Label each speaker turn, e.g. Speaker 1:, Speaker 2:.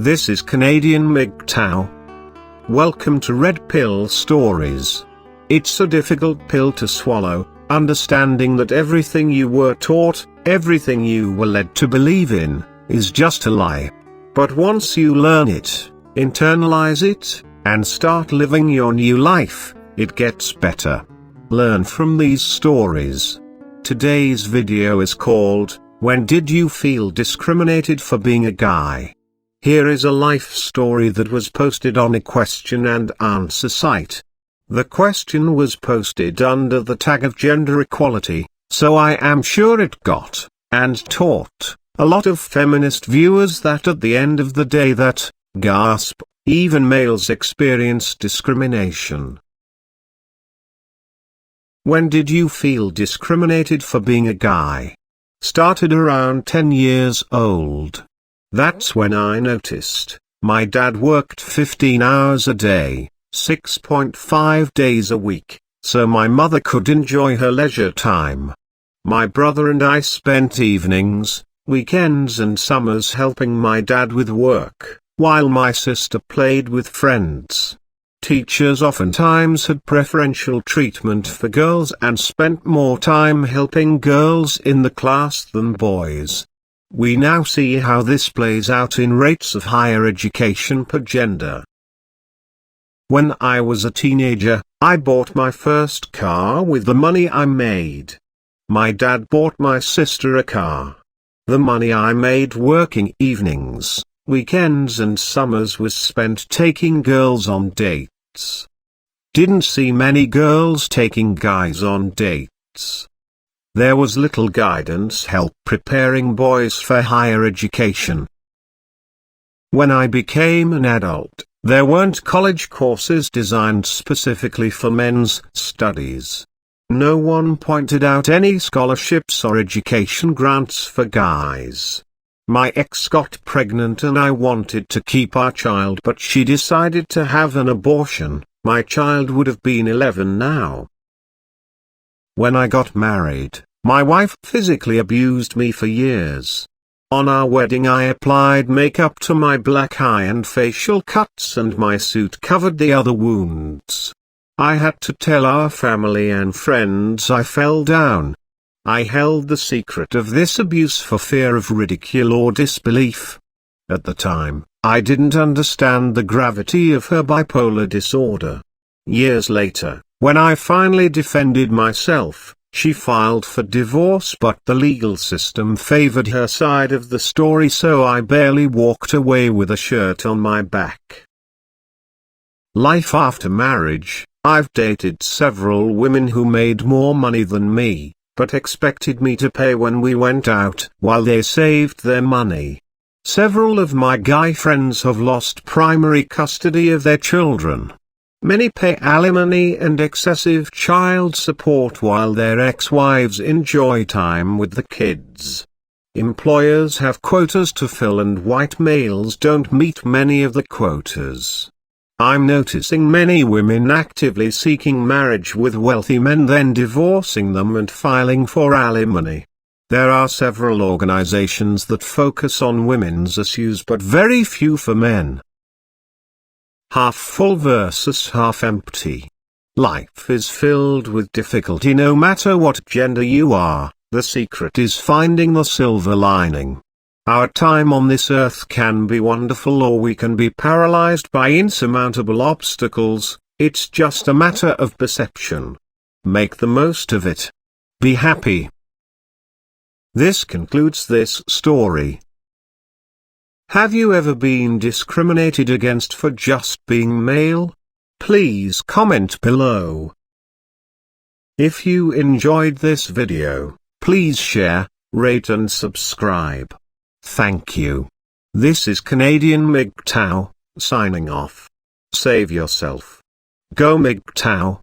Speaker 1: This is Canadian MGTOW. Welcome to Red Pill Stories. It's a difficult pill to swallow, understanding that everything you were taught, everything you were led to believe in, is just a lie. But once you learn it, internalize it, and start living your new life, it gets better. Learn from these stories. Today's video is called, When Did You Feel Discriminated for Being a Guy? Here is a life story that was posted on a question and answer site. The question was posted under the tag of gender equality, so I am sure it got, and taught, a lot of feminist viewers that at the end of the day that, gasp, even males experience discrimination. When did you feel discriminated for being a guy? Started around 10 years old. That's when I noticed. My dad worked 15 hours a day, 6.5 days a week, so my mother could enjoy her leisure time. My brother and I spent evenings, weekends and summers helping my dad with work, while my sister played with friends. Teachers oftentimes had preferential treatment for girls and spent more time helping girls in the class than boys. We now see how this plays out in rates of higher education per gender. When I was a teenager, I bought my first car with the money I made. My dad bought my sister a car. The money I made working evenings, weekends and summers was spent taking girls on dates. Didn't see many girls taking guys on dates. There was little guidance help preparing boys for higher education. When I became an adult, there weren't college courses designed specifically for men's studies. No one pointed out any scholarships or education grants for guys. My ex got pregnant and I wanted to keep our child, but she decided to have an abortion. My child would have been 11 now. When I got married, my wife physically abused me for years. On our wedding I applied makeup to my black eye and facial cuts, and my suit covered the other wounds. I had to tell our family and friends I fell down. I held the secret of this abuse for fear of ridicule or disbelief. At the time, I didn't understand the gravity of her bipolar disorder. Years later, when I finally defended myself, she filed for divorce, but the legal system favored her side of the story, so I barely walked away with a shirt on my back. Life after marriage. I've dated several women who made more money than me, but expected me to pay when we went out, while they saved their money. Several of my guy friends have lost primary custody of their children. Many pay alimony and excessive child support while their ex-wives enjoy time with the kids. Employers have quotas to fill and white males don't meet many of the quotas. I'm noticing many women actively seeking marriage with wealthy men, then divorcing them and filing for alimony. There are several organizations that focus on women's issues but very few for men. Half full versus half empty. Life is filled with difficulty no matter what gender you are. The secret is finding the silver lining. Our time on this earth can be wonderful, or we can be paralyzed by insurmountable obstacles. It's just a matter of perception. Make the most of it. Be happy. This concludes this story. Have you ever been discriminated against for just being male? Please comment below. If you enjoyed this video, please share, rate and subscribe. Thank you. This is Canadian MGTOW, signing off. Save yourself. Go MGTOW.